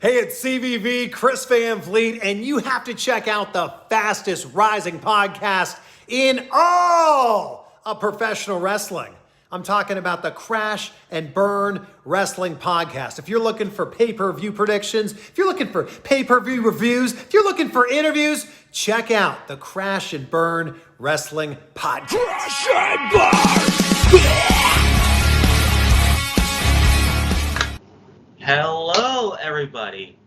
Hey, it's CVV, Chris Van Vliet, and you have to check out the fastest rising podcast in all of professional wrestling. I'm talking about the Crash and Burn Wrestling Podcast. If you're looking for pay-per-view predictions, if you're looking for pay-per-view reviews, if you're looking for interviews, check out the Crash and Burn Wrestling Podcast. Crash and Burn! Hello, everybody.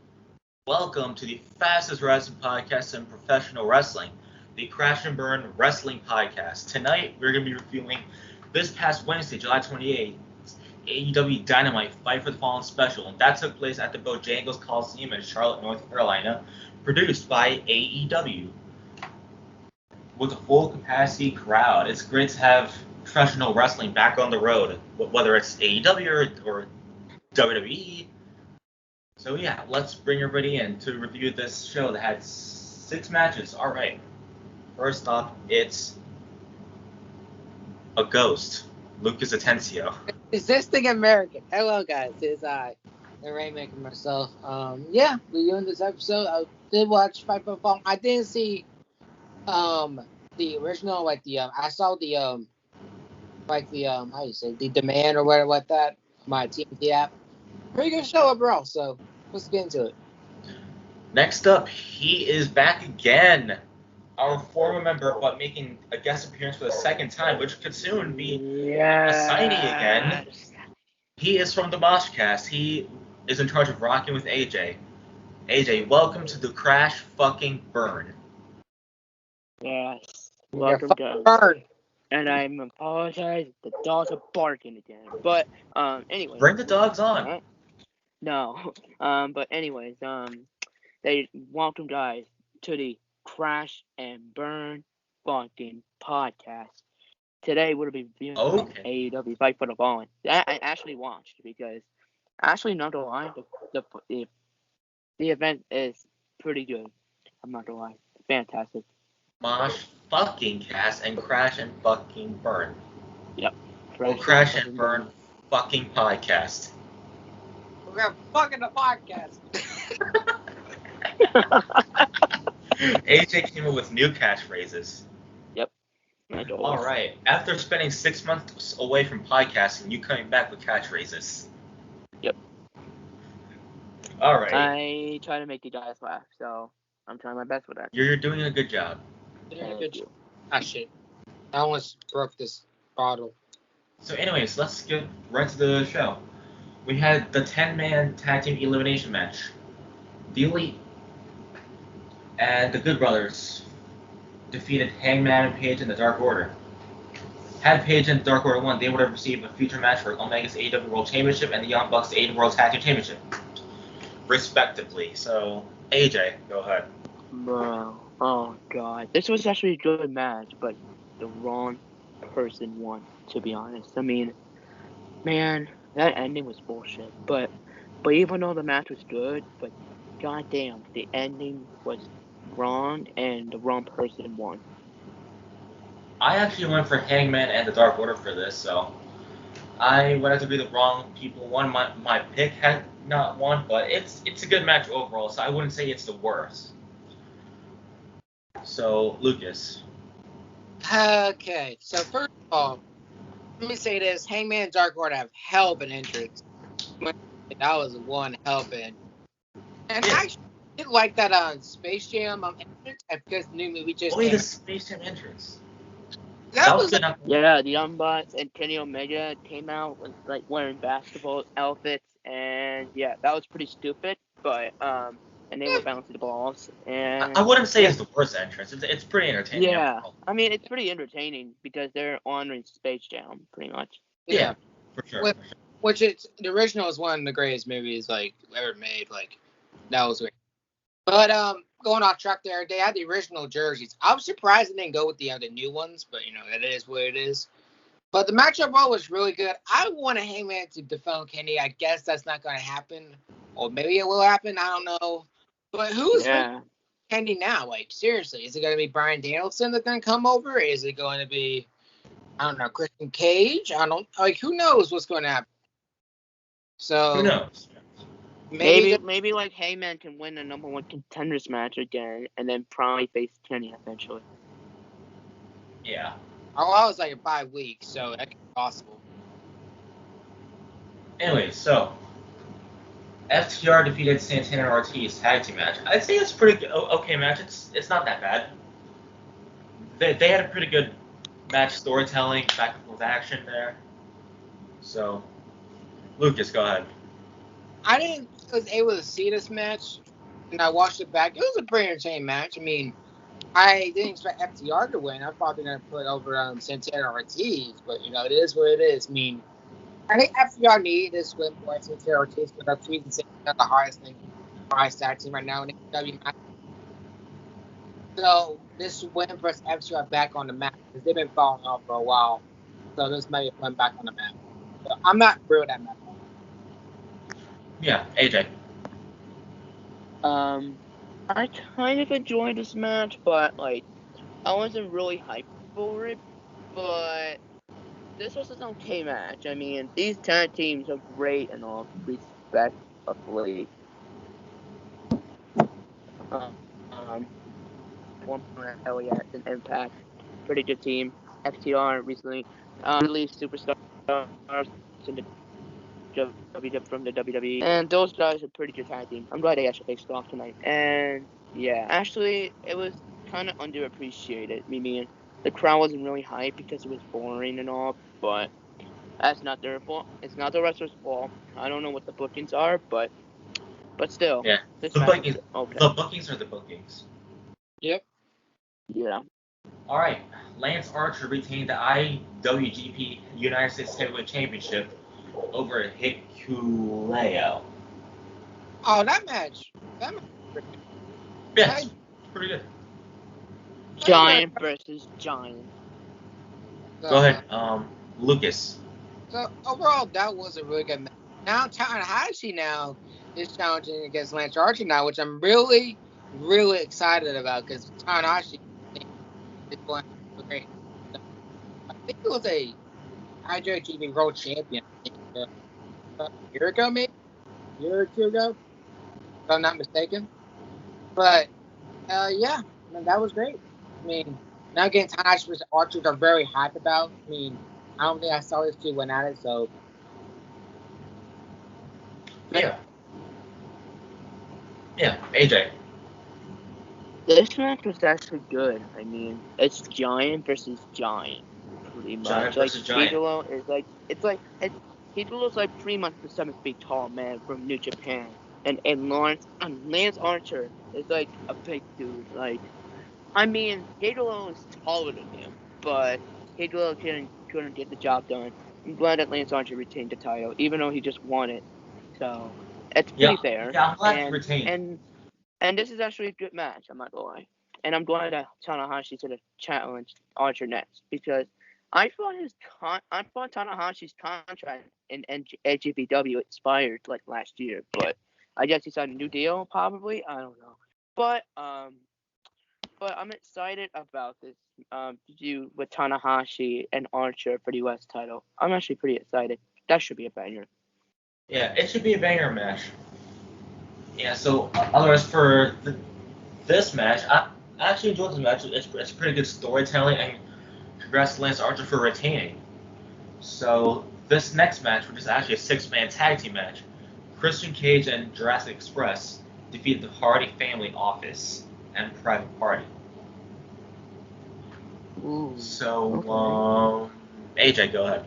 Welcome to the fastest wrestling podcast in professional wrestling, the Crash and Burn Wrestling Podcast. Tonight, we're going to be reviewing this past Wednesday, July 28th, AEW Dynamite Fight for the Fallen special, and that took place at the Bojangles Coliseum in Charlotte, North Carolina, produced by AEW. With a full capacity crowd, it's great to have professional wrestling back on the road, whether it's AEW or WWE. So yeah, let's bring everybody in to review this show that had 6 matches. All right. First off, it's a ghost, Lucas Atencio. Is this thing American? Hello, guys. It's the Rainmaker myself. Reviewing this episode. I did watch Fight for the Fallen. I didn't see the original, I saw the how you say, the demand or whatever like that. My TNT app. Pretty good show overall, so let's get into it. Next up, he is back again. Our former member, but making a guest appearance for the second time, which could soon be a signee again. He is from the Moshcast. He is in charge of rocking with AJ. AJ, welcome to the Crash fucking Burn. Yes, welcome, guys. Burn. And I'm apologize. The dogs are barking again. But anyway. Bring the dogs on. No. But anyways, they welcome guys to the Crash and Burn fucking podcast. Today we'll be reviewing AEW Fight for the Fallen. I actually watched because not gonna lie, the event is pretty good. I'm not gonna lie, fantastic. Mosh fucking cast and Crash and fucking Burn. Yep. Crash and Burn fucking podcast. We're gonna fucking the podcast. AJ came up with new catchphrases. Yep. All right. After spending 6 months away from podcasting, you coming back with catchphrases. Yep. All right. I try to make you guys laugh, so I'm trying my best with that. You're doing a good job. Thank you. Ah, shit. I almost broke this bottle. So anyways, let's get right to the show. We had the 10-man tag team elimination match. The Elite and the Good Brothers defeated Hangman and Page in the Dark Order. Had Page and the Dark Order won, they would have received a future match for Omega's AEW World Championship and the Young Bucks AEW World Tag Team Championship, respectively. So, AJ, go ahead. Bro, oh god, this was actually a good match, but the wrong person won, to be honest. I mean, man, that ending was bullshit. But even though the match was good, but goddamn, the ending was wrong and the wrong person won. I actually went for Hangman and the Dark Order for this, so I would have to be the wrong people won. My pick had not won, but it's a good match overall, so I wouldn't say it's the worst. So, Lucas. Okay, so first of all, let me say this. Hangman and Dark Order have hell of an entrance. That was one hell of an. And I actually did like that Space Jam entrance because the new movie just the Space Jam entrance. That was good. Yeah, the Young Bucks and Kenny Omega came out with wearing basketball outfits, and yeah, that was pretty stupid, but and they were bouncing the balls. And I wouldn't say it's the worst entrance. It's pretty entertaining. Yeah, overall. I mean it's pretty entertaining because they're honoring Space Jam pretty much. Yeah, for sure. Which it's the original is one of the greatest movies ever made. That was great. But going off track there, they had the original jerseys. I'm surprised they didn't go with the new ones, but it is what it is. But the match overall was really good. I wanted Hangman to defend Kenny. I guess that's not going to happen, or maybe it will happen. I don't know. But who's Kenny now? Seriously, is it going to be Bryan Danielson that's going to come over? Is it going to be, I don't know, Christian Cage? Who knows what's going to happen? So who knows? Maybe like Heyman can win the number one contenders match again, and then probably face Kenny eventually. Yeah. Oh, I was like 5 weeks, so that could be possible. Anyway, so FTR defeated Santana and Ortiz tag team match. I'd say it's a pretty okay match. It's not that bad. They had a pretty good match storytelling, back and forth action there. So, Lucas, go ahead. I was able to see this match, and I watched it back. It was a pretty entertaining match. I mean, I didn't expect FTR to win. I thought they were going to put over Santana Ortiz, but, it is what it is. I mean, I think FTR needed this win for Santana Ortiz, but Ortiz and Santana are the highest tag team right now in AEW. So, this win puts FTR back on the map, because they've been falling off for a while. So, this might be put back on the map. So, I'm not through with that match. Yeah, AJ. I kind of enjoyed this match, but like, I wasn't really hyped for it. But this was an okay match. I mean, these tag teams are great and all, respectively. One Wyatt and Impact, pretty good team. FTR recently released superstars in the from the WWE, and those guys are pretty good tag team. I'm glad they actually faced off tonight. And yeah, actually, it was kind of underappreciated. I mean, the crowd wasn't really hyped because it was boring and all, but that's not their fault. It's not the wrestler's fault. I don't know what the bookings are, but still, Yeah, this the match bookings. was okay. The bookings are the bookings. Yep. Yeah. All right, Lance Archer retained the IWGP United States Heavyweight Championship over Hikuleo. Oh, that match. Yeah, it's pretty good. Giant versus Giant. So, Go ahead, Lucas. So overall, that was a really good match. Now Tanahashi now is challenging against Lance Archer now, which I'm really, really excited about because Tanahashi is going to be great. I think he was a IWGP World Champion a year ago, maybe a year or two ago, if I'm not mistaken. But yeah, I mean, that was great. I mean, now again, Tanahashi versus Archer, which I'm very hyped about. I mean, I don't think I saw these two win at it, so. Yeah. Yeah, AJ. This match was actually good. I mean, it's Giant versus Giant, pretty much. Giant like versus Giant. Hidolo is Hidolo's like pretty much the 7 feet tall man from New Japan, and Lance Archer is like a big dude. Like, I mean, Hidolo is taller than him, but Hidolo couldn't get the job done. I'm glad that Lance Archer retained the title, even though he just won it. So it's pretty fair. Yeah, I'm glad he retained. And this is actually a good match, I'm not gonna lie. And I'm glad that Tanahashi's gonna challenge Archer next because I thought Tanahashi's contract in AGPW expired like last year, but I guess he signed a new deal probably. I don't know. But I'm excited about this with Tanahashi and Archer for the US title. I'm actually pretty excited. That should be a banger. Yeah, it should be a banger match. Yeah, so otherwise for this match, I actually enjoyed this match. It's pretty good storytelling, and congrats to Lance Archer for retaining. So this next match, which is actually a 6-man tag team match, Christian Cage and Jurassic Express defeated the Hardy Family Office and Private Party. Ooh, so, okay. AJ, go ahead.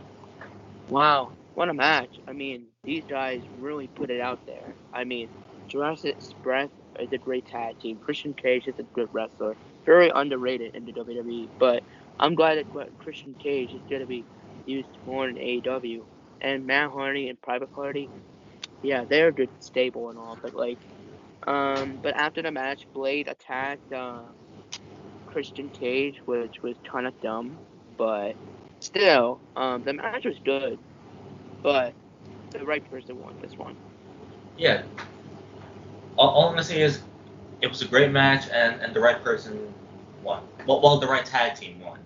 Wow, what a match. I mean, these guys really put it out there. I mean, Jurassic Express is a great tag team. Christian Cage is a good wrestler. Very underrated in the WWE. But I'm glad that Christian Cage is going to be used more in AEW. And Matt Hardy and Private Party, yeah, they're a good stable and all. But but after the match, Blade attacked Christian Cage, which was kind of dumb. But still, the match was good. But the right person won this one. Yeah. All I'm gonna say is it was a great match, and the right person won. Well, the right tag team won,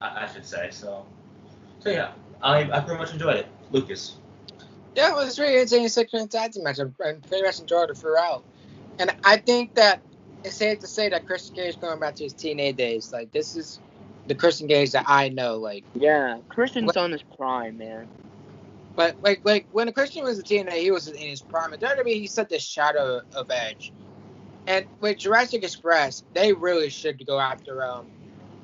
I should say. So yeah, I pretty much enjoyed it. Lucas. Yeah, it was really entertaining 6-minute tag team match. I pretty much enjoyed it throughout. And I think that it's safe to say that Christian Cage is going back to his teenage days. Like, this is the Christian Cage that I know. Like, Yeah, Christian's on his prime, man. but like when Christian was a teenager, he was in his prime. And WWE, he set the shadow of Edge. And with Jurassic Express, they really should go after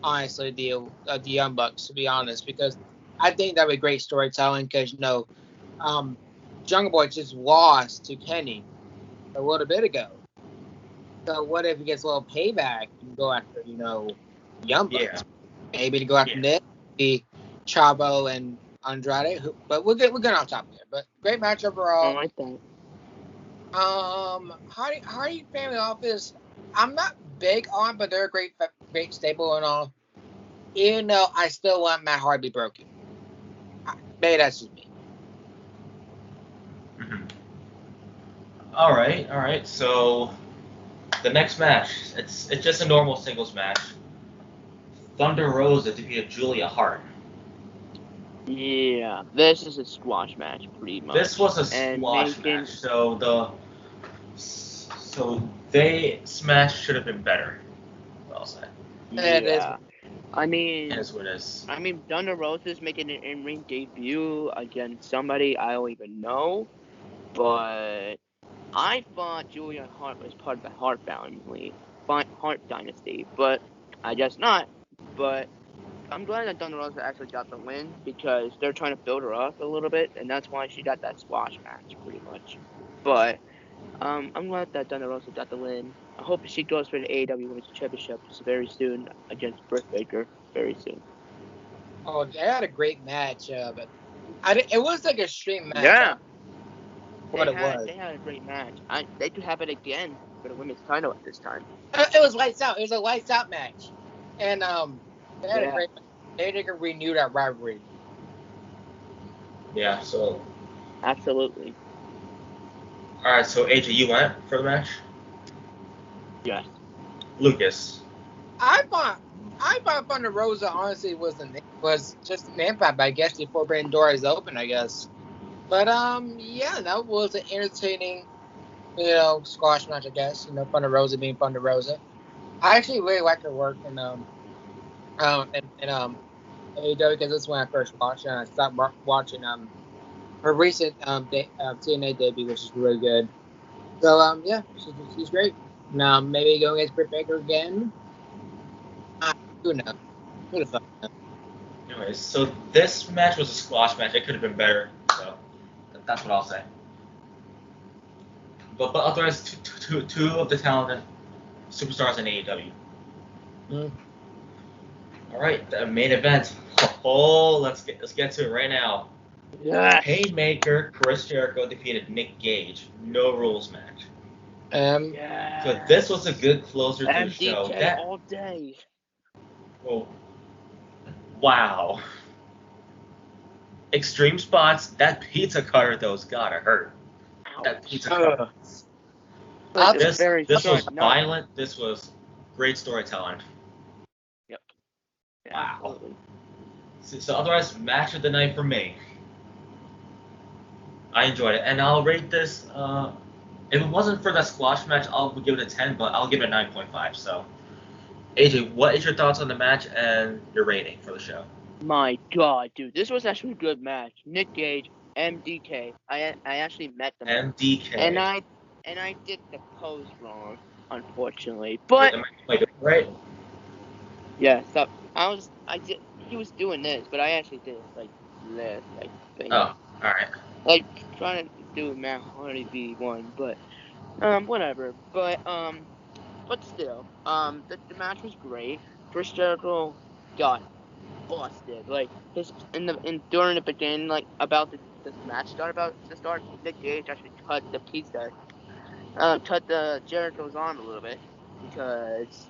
honestly the Young Bucks, to be honest, because I think that would be great storytelling. Because Jungle Boy just lost to Kenny a little bit ago. So what if he gets a little payback and go after Young Bucks? Yeah. Maybe to go after Nick, the Chavo and Andrade. But we're good off top there. But great match overall. I like that. Hardy Family Office, I'm not big on, but they're a great stable and all. Even though I still want Matt Hardy to be broken. Maybe that's just me. Mm-hmm. All right. So the next match, it's just a normal singles match. Thunder Rosa defeated Julia Hart. Yeah, this is a squash match, pretty much. This was a squash match. So this match should have been better. I'll say. Yeah. I mean, it is what it is. I mean, Thunder Rosa's making an in-ring debut against somebody I don't even know, but I thought Julia Hart was part of the Hart Dynasty, but I guess not. But I'm glad that Thunder Rosa actually got the win because they're trying to build her up a little bit, and that's why she got that squash match, pretty much. But I'm glad that Thunder Rosa got the win. I hope she goes for the AEW Women's Championship very soon against Britt Baker very soon. Oh, they had a great match, but it was like a stream match. Yeah. What it was. They had a great match. They could have it again for the women's title at this time. It was lights out. It was a lights out match, and they had a great match. They could renew that rivalry. Yeah. So. Absolutely. All right. So AJ, you went for the match. Yes. Lucas. I thought Thunder Rosa honestly was just an impact, but I guess the Forbidden Door is open, I guess. But yeah, that was an entertaining, squash match, I guess. Thunder Rosa being Thunder Rosa. I actually really like her work in AEW because this is when I first watched it, and I stopped watching her recent TNA debut, which is really good. So yeah, she's great. Now maybe going against Britt Baker again. Who knows? Who the fuck knows? Anyways, so this match was a squash match. It could have been better. So that's what I'll say. But otherwise, two of the talented superstars in AEW. All right, the main event. Oh, let's get to it right now. Yeah. Haymaker Chris Jericho defeated Nick Gage. No rules match. Yeah. So this was a good closer to the show. MDK all day. Oh, wow. Extreme spots. That pizza cutter though's gotta hurt. That pizza cutter. This was violent. This was great storytelling. Yep. Yeah, wow. Absolutely. So otherwise, match of the night for me. I enjoyed it, and I'll rate this. If it wasn't for that squash match, I'll give it a 10, but I'll give it a 9.5. So, AJ, what is your thoughts on the match and your rating for the show? My God, dude, this was actually a good match. Nick Gage, MDK. I actually met them. MDK. And I did the pose wrong, unfortunately. But right. Yeah, so he was doing this, but I actually did like this, I think. Oh, alright. Like trying to do Matt Hardy V1, but whatever. But still, the match was great. Chris Jericho got busted. Like during the beginning, like about this match about to start, Nick Gage actually cut the Jericho's arm a little bit because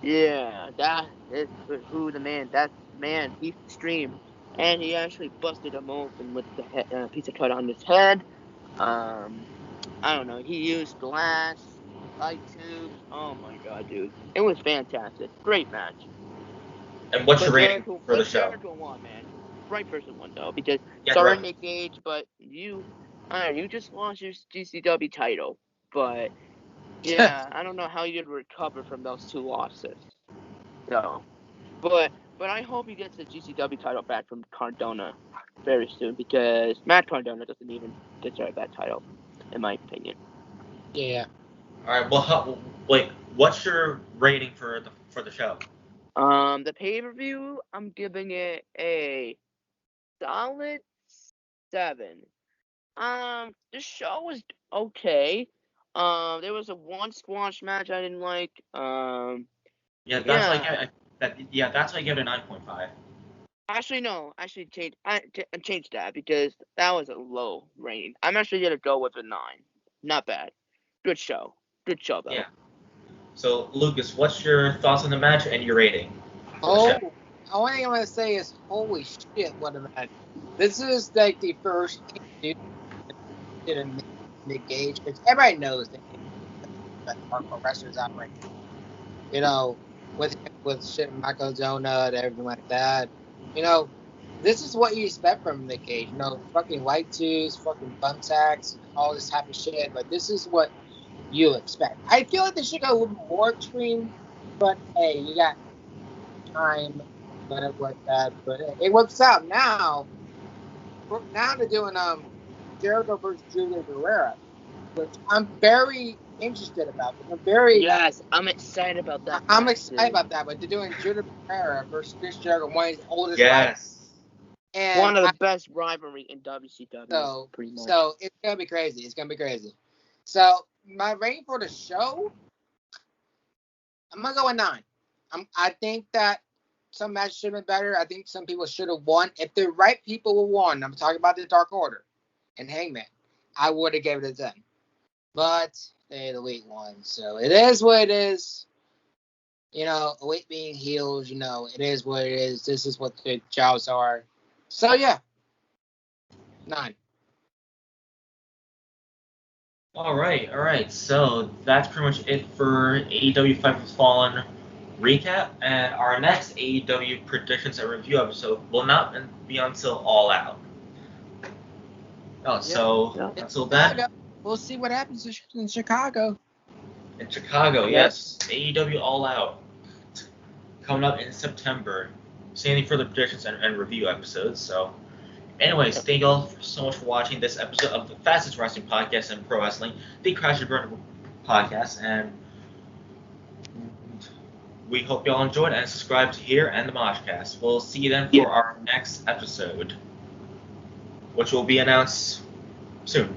yeah, that is who the man. That man, he's extreme, and he actually busted him open with the pizza cut on his head. I don't know. He used glass, light tubes. Oh my God, dude, it was fantastic. Great match. And what's your rating for the show? Jericho won, man. Right person won though, because yeah, sorry right. Nick Gage, but you Alright, you just lost your GCW title, but yeah, I don't know how you'd recover from those 2 losses. So, but I hope he gets the GCW title back from Cardona very soon because Matt Cardona doesn't even deserve that title, in my opinion. Yeah. All right. Well, what's your rating for the show? The pay-per-view, I'm giving it a solid 7. The show was okay. There was one squash match I didn't like. Yeah, that's Yeah. like that's why I give it a 9.5. Actually, no. Actually, changed that because that was a low rating. I'm actually gonna go with a 9. Not bad. Good show. Good show though. Yeah. So, Lucas, what's your thoughts on the match and your rating? Oh, only thing I'm gonna say is, holy shit, what a match! This is like the first dude did Nick Gage, because everybody knows that hardcore wrestlers out right now. You know, with shit Michael Jonah and everything like that. You know, this is what you expect from Nick Gage. You know, fucking white twos, fucking bum sacks, and all this type of shit. But this is what you expect. I feel like they should go a little more extreme, but hey, you got time, whatever like that. But it works out now. Now they're doing Jericho versus Julia Guerrera, which I'm very interested about. Yes, I'm excited about that. I'm excited about that. But they're doing Julia Guerrera versus Chris Jericho, one of his oldest rivals. Yes. And one of the best rivalry in WCW. Pretty much. So it's gonna be crazy. It's gonna be crazy. So my rating for the show, I'm gonna go with 9. I think that some matches should have been better. I think some people should have won. If the right people would won, I'm talking about the Dark Order and Hangman, I would have gave it a 10. But they the Elite won, so it is what it is. You know, Elite being heels, you know, it is what it is. This is what the jobs are. So yeah, 9. All right. So that's pretty much it for AEW Fight for the Fallen recap, and our next AEW predictions and review episode will not be until All Out. Until then, we'll see what happens in Chicago. In Chicago, Yep. yes, AEW All Out coming up in September. Same for the predictions and review episodes. So, anyways, thank you all so much for watching this episode of the fastest wrestling podcast in pro wrestling, the Crash and Burn podcast, and we hope you all enjoyed and subscribed here and the Moshcast. We'll see you then for our next episode, which will be announced soon.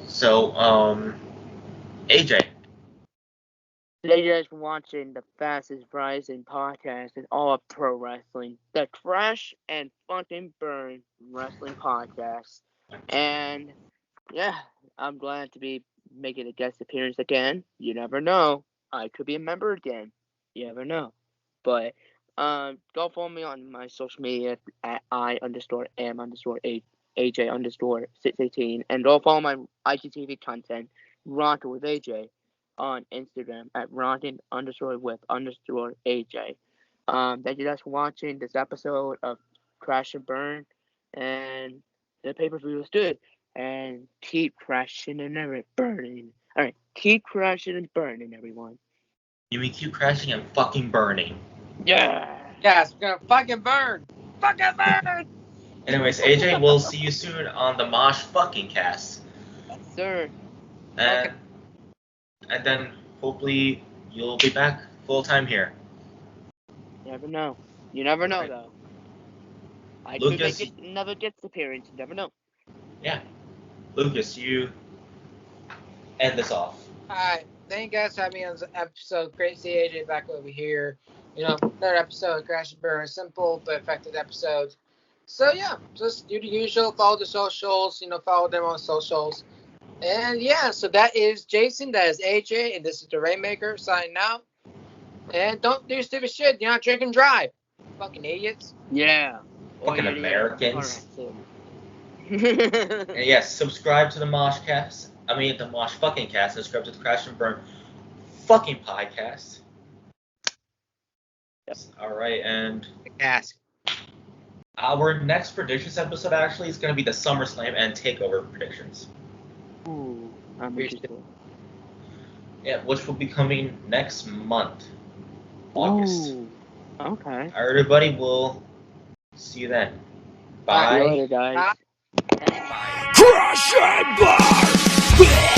So, AJ. Thank you guys for watching the fastest rising podcast in all of pro wrestling, the Crash and Fucking Burn Wrestling Podcast. And yeah, I'm glad to be making a guest appearance again. You never know. I could be a member again. You never know. But go follow me on my social media at I_am_AJ_618, and go follow my IGTV content, Rockin' with AJ, on Instagram at Rockin_with_AJ. Thank you guys for watching this episode of Crash and Burn, and the pay-per-view was good. And keep crashing and never burning. All right, keep crashing and burning, everyone. You mean keep crashing and fucking burning? Yeah. Yes, we're gonna fucking burn. Fucking burn. Anyways, AJ, we'll see you soon on the Mosh fucking cast. Yes, sir. And then hopefully you'll be back full time here. You never know. You never know, though. I could make it another guest appearance. You never know. Yeah. Lucas, you end this off. Alright, thank you guys for having me on this episode. Great to see AJ back over here. You know, third episode of Crash and Burn, simple but effective episode. So yeah, just do the usual, follow the socials, you know, follow them on socials. And yeah, so that is Jason, that is AJ, and this is the Rainmaker signing out. And don't do stupid shit, you're not drinking drive. Fucking idiots. Yeah. Fucking Americans. And yes, subscribe to the Moshcast. The Mosh fucking cast. Subscribe to the Crash and Burn fucking podcast. Yes. All right, and Ask. Our next predictions episode actually is going to be the SummerSlam and Takeover predictions. Ooh, I'm interested. Yeah, which will be coming next month, August. Ooh, okay. Everybody, will see you then. Bye. See you Bye. later, guys. Bye. Crush and burn!